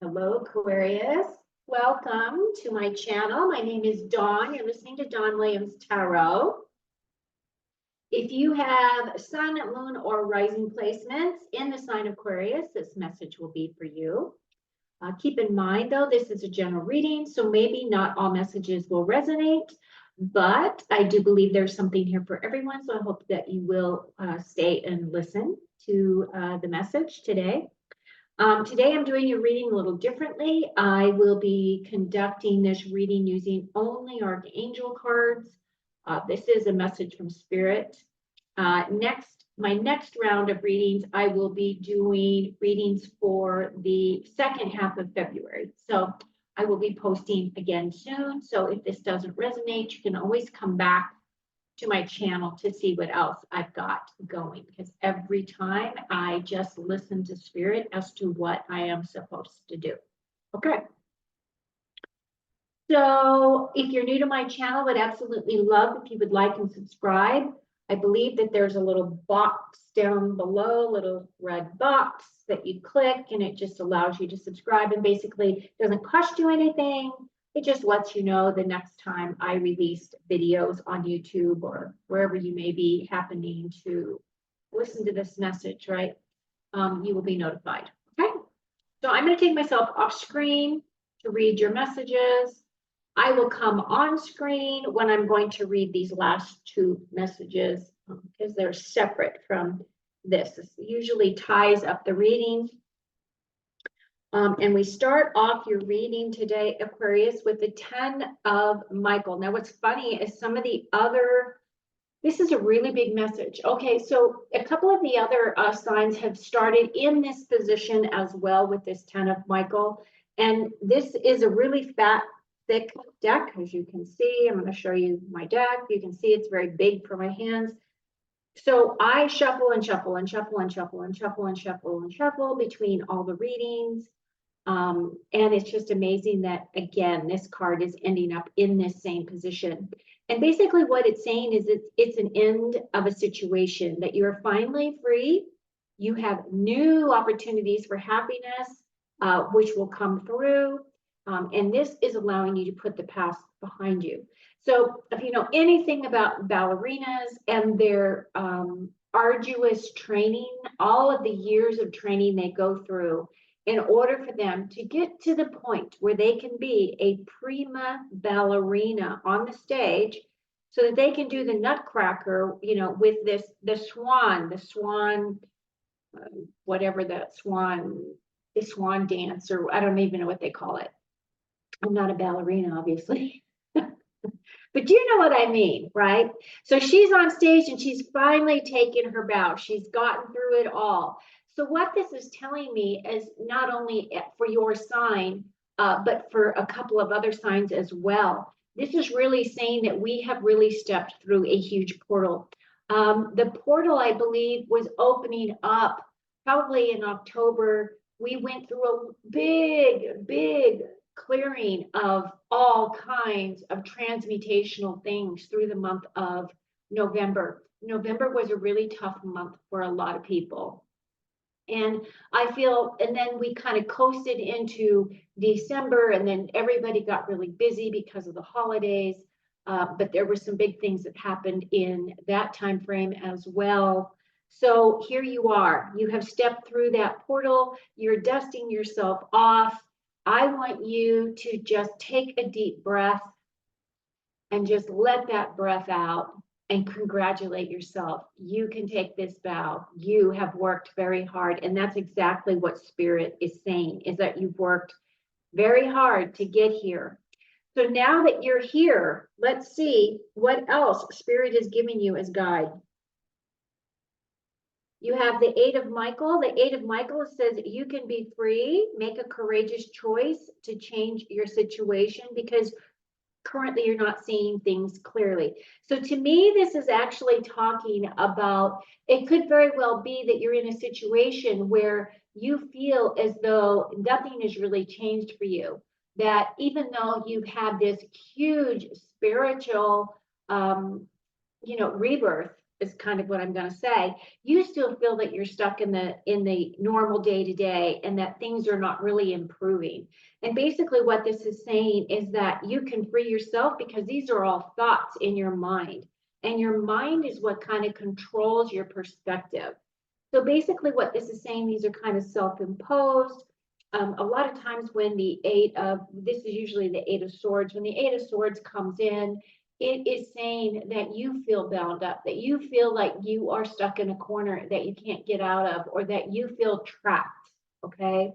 Hello, Aquarius. Welcome to my channel. My name is Dawn. You're listening to Dawn Williams Tarot. If you have sun, moon, or rising placements in the sign of Aquarius, this message will be for you. Keep in mind, though, this is a general reading, so maybe not all messages will resonate, but I do believe there's something here for everyone, so I hope that you will stay and listen to the message today. Today I'm doing a reading a little differently. I will be conducting this reading using only Archangel cards. This is a message from Spirit. My next round of readings, I will be doing readings for the second half of February. So I will be posting again soon. So if this doesn't resonate, you can always come back to my channel to see what else I've got going, because every time I just listen to Spirit as to what I am supposed to do. Okay. So if you're new to my channel, I would absolutely love if you would like and subscribe. I believe that there's a little box down below, little red box that you click, and it just allows you to subscribe, and basically doesn't cost you anything. It just lets you know the next time I release videos on YouTube or wherever you may be happening to listen to this message, right? You will be notified, okay? So I'm going to take myself off screen to read your messages. I will come on screen when I'm going to read these last two messages because they're separate from this. This usually ties up the reading. And we start off your reading today, Aquarius, with the 10 of Michael. Now, what's funny is some of the other, this is a really big message. Okay, so a couple of the other signs have started in this position as well with this 10 of Michael. And this is a really fat, thick deck, as you can see. I'm going to show you my deck. You can see it's very big for my hands. So I shuffle and shuffle and shuffle and shuffle and shuffle and shuffle and shuffle between all the readings. And it's just amazing that, again, this card is ending up in this same position. And basically what it's saying is it's an end of a situation, that you're finally free. You have new opportunities for happiness, which will come through. And this is allowing you to put the past behind you. So if you know anything about ballerinas and their arduous training, all of the years of training they go through in order for them to get to the point where they can be a prima ballerina on the stage, so that they can do the nutcracker, you know, with the swan, whatever the swan dance, or I don't even know what they call it. I'm not a ballerina, obviously. But you know what I mean, right? So she's on stage and she's finally taken her bow. She's gotten through it all. So what this is telling me is not only for your sign, but for a couple of other signs as well. This is really saying that we have really stepped through a huge portal. The portal, I believe, was opening up probably in October. We went through a big clearing of all kinds of transmutational things through the month of November. November was a really tough month for a lot of people. And I feel, and then we kind of coasted into December, and then everybody got really busy because of the holidays. But there were some big things that happened in that time frame as well. So here you are. You have stepped through that portal. You're dusting yourself off. I want you to just take a deep breath and just let that breath out and congratulate yourself. You can take this bow. You have worked very hard. And that's exactly what Spirit is saying, is that you've worked very hard to get here. So now that you're here, let's see what else Spirit is giving you as guide. You have the 8 of Michael. The 8 of Michael says you can be free, make a courageous choice to change your situation, because currently you're not seeing things clearly. So to me, this is actually talking about, it could very well be that you're in a situation where you feel as though nothing has really changed for you. That even though you've had this huge spiritual, rebirth, is kind of what I'm going to say. You still feel that you're stuck in the normal day to day and that things are not really improving. And basically what this is saying is that you can free yourself because these are all thoughts in your mind. And your mind is what kind of controls your perspective. So basically what this is saying, these are kind of self-imposed. A lot of times when this is usually the Eight of Swords, when the Eight of Swords comes in, it is saying that you feel bound up, that you feel like you are stuck in a corner that you can't get out of, or that you feel trapped, okay?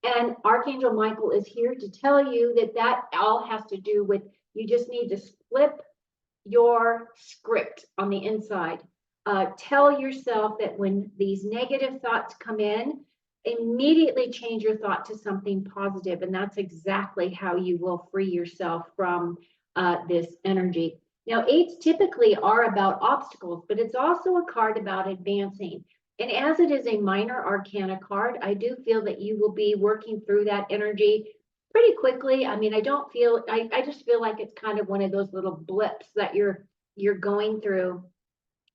And Archangel Michael is here to tell you that that all has to do with, you just need to flip your script on the inside. Tell yourself that when these negative thoughts come in, immediately change your thought to something positive, and that's exactly how you will free yourself from this energy. Now, eights typically are about obstacles, but it's also a card about advancing. And as it is a minor arcana card, I do feel that you will be working through that energy pretty quickly. I mean, I just feel like it's kind of one of those little blips that you're going through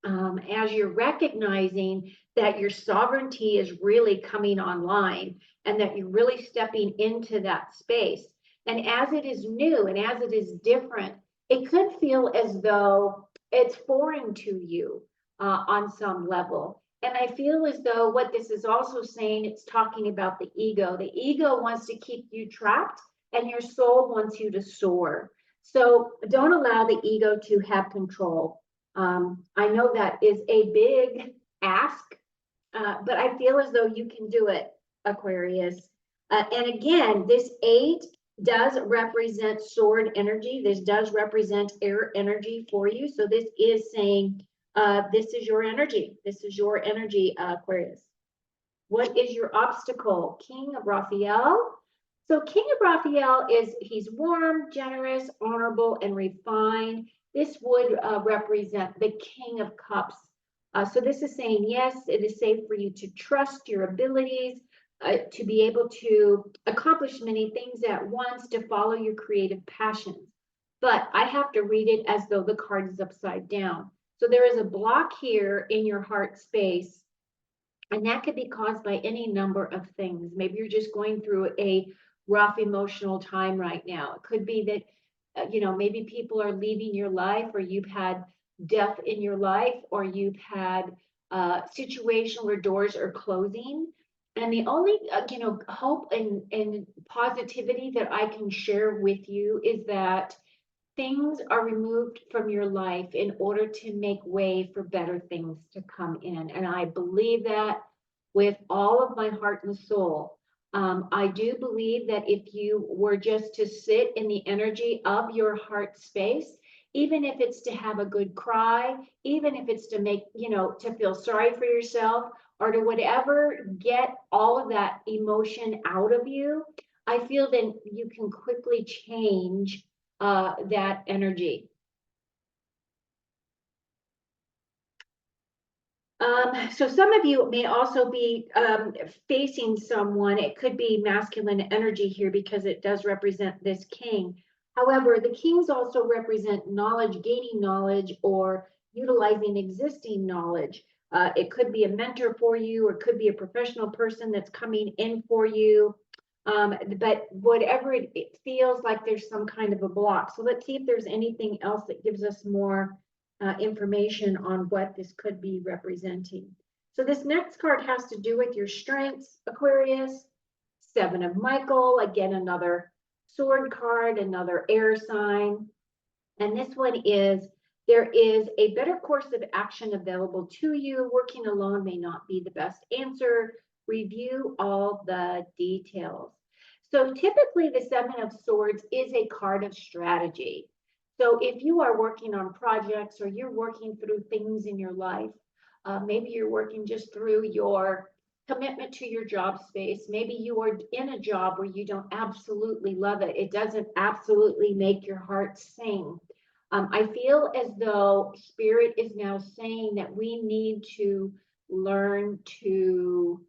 as you're recognizing that your sovereignty is really coming online and that you're really stepping into that space. And as it is new and as it is different, it could feel as though it's foreign to you on some level. And I feel as though what this is also saying, it's talking about the ego. The ego wants to keep you trapped and your soul wants you to soar. So don't allow the ego to have control. I know that is a big ask, but I feel as though you can do it, Aquarius. And again, this eight does represent sword energy. This does represent air energy for you. So this is saying, this is your energy. This is your energy, Aquarius. What is your obstacle? King of Raphael. So King of Raphael he's warm, generous, honorable, and refined. This would represent the King of Cups. So this is saying, yes, it is safe for you to trust your abilities, to be able to accomplish many things at once, to follow your creative passions. But I have to read it as though the card is upside down. So there is a block here in your heart space, and that could be caused by any number of things. Maybe you're just going through a rough emotional time right now. It could be that maybe people are leaving your life, or you've had death in your life, or you've had a situation where doors are closing. And the only, hope and positivity that I can share with you is that things are removed from your life in order to make way for better things to come in. And I believe that with all of my heart and soul. I do believe that if you were just to sit in the energy of your heart space, even if it's to have a good cry, even if it's to make, to feel sorry for yourself, or to whatever, get all of that emotion out of you, I feel then you can quickly change that energy. So some of you may also be facing someone. It could be masculine energy here because it does represent this king. However, the kings also represent knowledge, gaining knowledge, or utilizing existing knowledge. It could be a mentor for you, or it could be a professional person that's coming in for you. But whatever it feels like there's some kind of a block. So let's see if there's anything else that gives us more information on what this could be representing. So this next card has to do with your strengths, Aquarius. Seven of Michael, again, another sword card, another air sign. And this one is, there is a better course of action available to you. Working alone may not be the best answer. Review all the details. So typically the Seven of Swords is a card of strategy. So if you are working on projects, or you're working through things in your life, maybe you're working just through your commitment to your job space. Maybe you are in a job where you don't absolutely love it. It doesn't absolutely make your heart sing. I feel as though Spirit is now saying that we need to learn to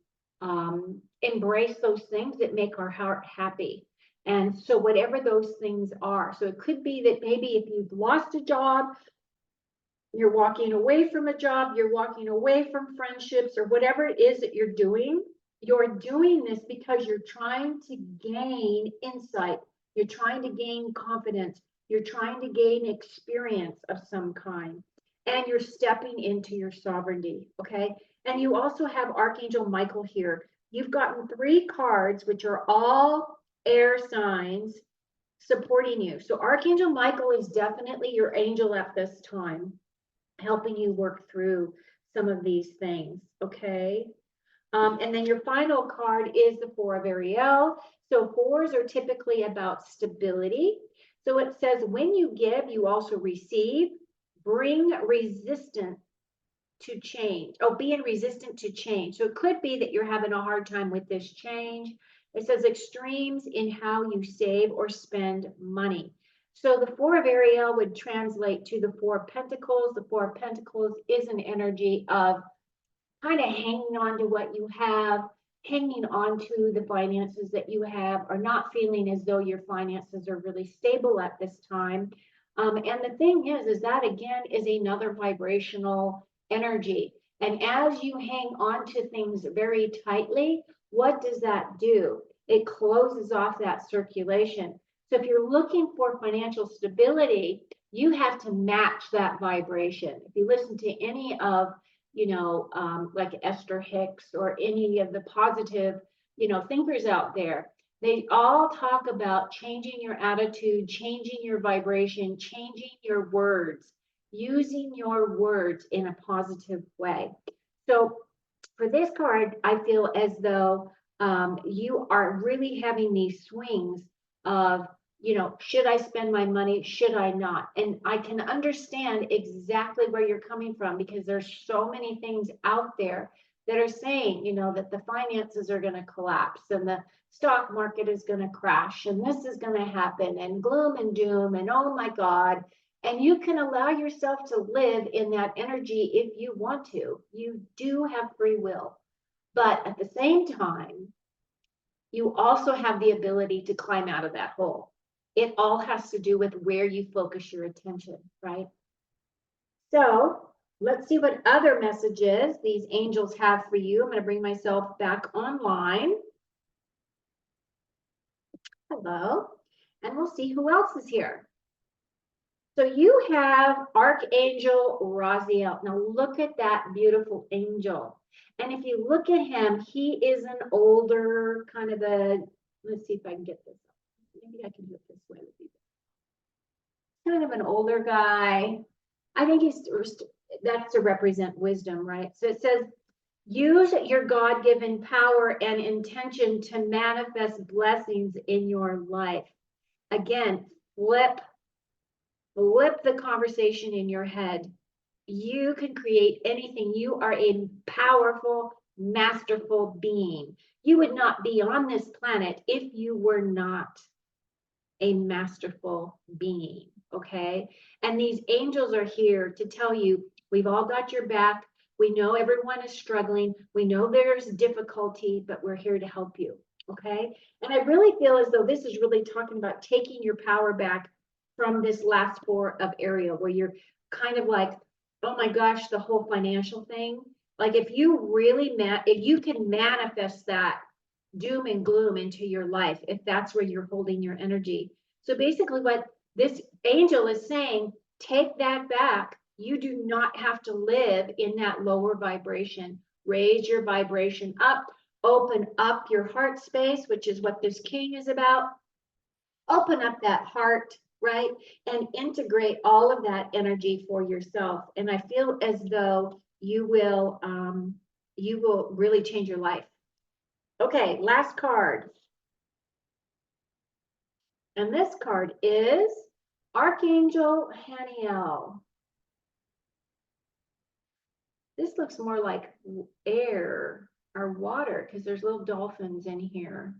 embrace those things that make our heart happy. And so whatever those things are, so it could be that maybe if you've lost a job, you're walking away from a job, you're walking away from friendships, or whatever it is that you're doing this because you're trying to gain insight. You're trying to gain confidence. You're trying to gain experience of some kind. And you're stepping into your sovereignty, okay? And you also have Archangel Michael here. You've gotten 3 cards, which are all air signs supporting you. So Archangel Michael is definitely your angel at this time, helping you work through some of these things, okay? And then your final card is the 4 of Ariel. So 4s are typically about stability. So it says, when you give, you also receive. Bring resistance to change. Oh, being resistant to change. So it could be that you're having a hard time with this change. It says extremes in how you save or spend money. So the 4 of Ariel would translate to the 4 of Pentacles. The 4 of Pentacles is an energy of kind of hanging on to what you have, hanging on to the finances that you have, or not feeling as though your finances are really stable at this time. And the thing is that again is another vibrational energy. And as you hang on to things very tightly, what does that do? It closes off that circulation. So if you're looking for financial stability, you have to match that vibration. If you listen to any of like Esther Hicks or any of the positive, thinkers out there, they all talk about changing your attitude, changing your vibration, changing your words, using your words in a positive way. So for this card, I feel as though you are really having these swings of, should I spend my money? Should I not? And I can understand exactly where you're coming from, because there's so many things out there that are saying, that the finances are going to collapse and the stock market is going to crash and this is going to happen and gloom and doom and oh my God. And you can allow yourself to live in that energy if you want to. You do have free will. But at the same time, you also have the ability to climb out of that hole. It all has to do with where you focus your attention, right? So let's see what other messages these angels have for you. I'm going to bring myself back online. Hello. And we'll see who else is here. So you have Archangel Raziel. Now look at that beautiful angel. And if you look at him, he is an older kind of let's see if I can get this. Maybe I can do it this way with you. Kind of an older guy. I think that's to represent wisdom, right? So it says, use your God-given power and intention to manifest blessings in your life. Again, flip the conversation in your head. You can create anything. You are a powerful, masterful being. You would not be on this planet if you were not a masterful being, okay? And these angels are here to tell you, we've all got your back. We know everyone is struggling. We know there's difficulty, but we're here to help you, okay? And I really feel as though this is really talking about taking your power back from this last 4 of Ariel, where you're kind of like, oh my gosh, the whole financial thing. Like if you really, if you can manifest that doom and gloom into your life, if that's where you're holding your energy. So basically what this angel is saying, take that back. You do not have to live in that lower vibration. Raise your vibration up, open up your heart space, which is what this king is about. Open up that heart, right? And integrate all of that energy for yourself. And I feel as though you will really change your life. Okay, last card. And this card is Archangel Haniel. This looks more like air or water because there's little dolphins in here.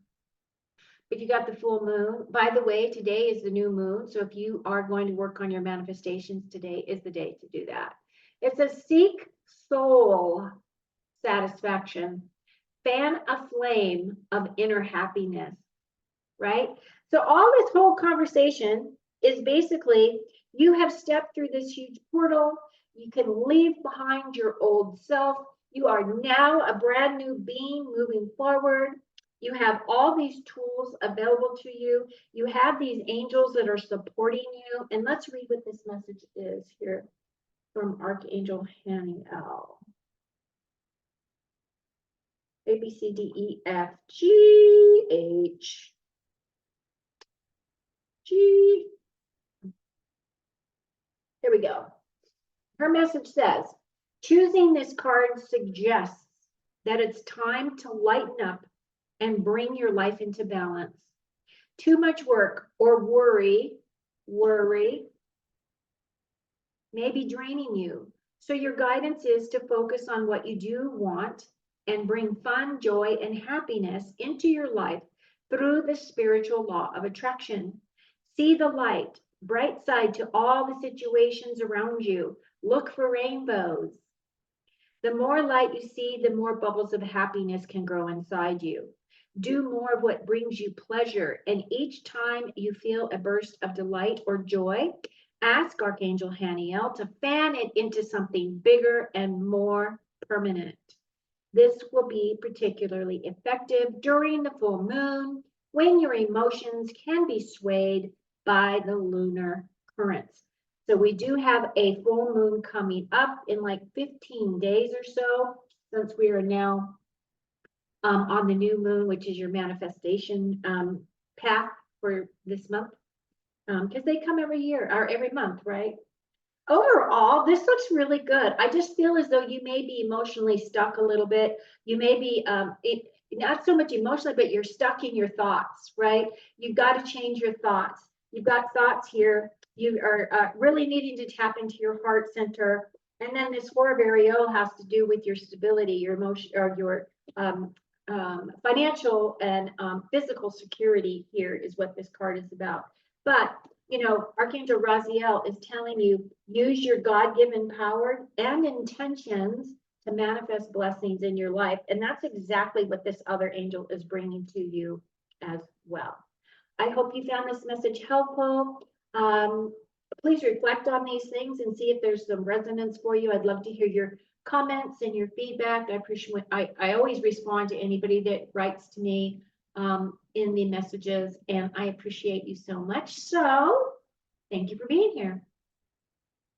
But you got the full moon. By the way, today is the new moon. So if you are going to work on your manifestations, today is the day to do that. It says, seek soul satisfaction. Fan a flame of inner happiness, right? So all this whole conversation is basically, you have stepped through this huge portal. You can leave behind your old self. You are now a brand new being moving forward. You have all these tools available to you. You have these angels that are supporting you. And let's read what this message is here from Archangel Haniel. A, B, C, D, E, F, G, H, G. Here we go. Her message says, choosing this card suggests that it's time to lighten up and bring your life into balance. Too much work or worry may be draining you. So your guidance is to focus on what you do want and bring fun, joy, and happiness into your life through the spiritual law of attraction. See the light, bright side to all the situations around you. Look for rainbows. The more light you see, the more bubbles of happiness can grow inside you. Do more of what brings you pleasure. And each time you feel a burst of delight or joy, ask Archangel Haniel to fan it into something bigger and more permanent. This will be particularly effective during the full moon when your emotions can be swayed by the lunar currents. So we do have a full moon coming up in like 15 days or so, since we are now on the new moon, which is your manifestation path for this month, because they come every year or every month, right? Overall, this looks really good. I just feel as though you may be emotionally stuck a little bit. You may be not so much emotionally, but you're stuck in your thoughts, right? You've got to change your thoughts. You've got thoughts here. You are really needing to tap into your heart center. And then this Four of Ariel has to do with your stability, your emotion, or your financial and physical security here is what this card is about. But, you know, Archangel Raziel is telling you, use your God-given power and intentions to manifest blessings in your life. And that's exactly what this other angel is bringing to you as well. I hope you found this message helpful. Please reflect on these things and see if there's some resonance for you. I'd love to hear your comments and your feedback. I appreciate, I always respond to anybody that writes to me in the messages, and I appreciate you so much. So thank you for being here.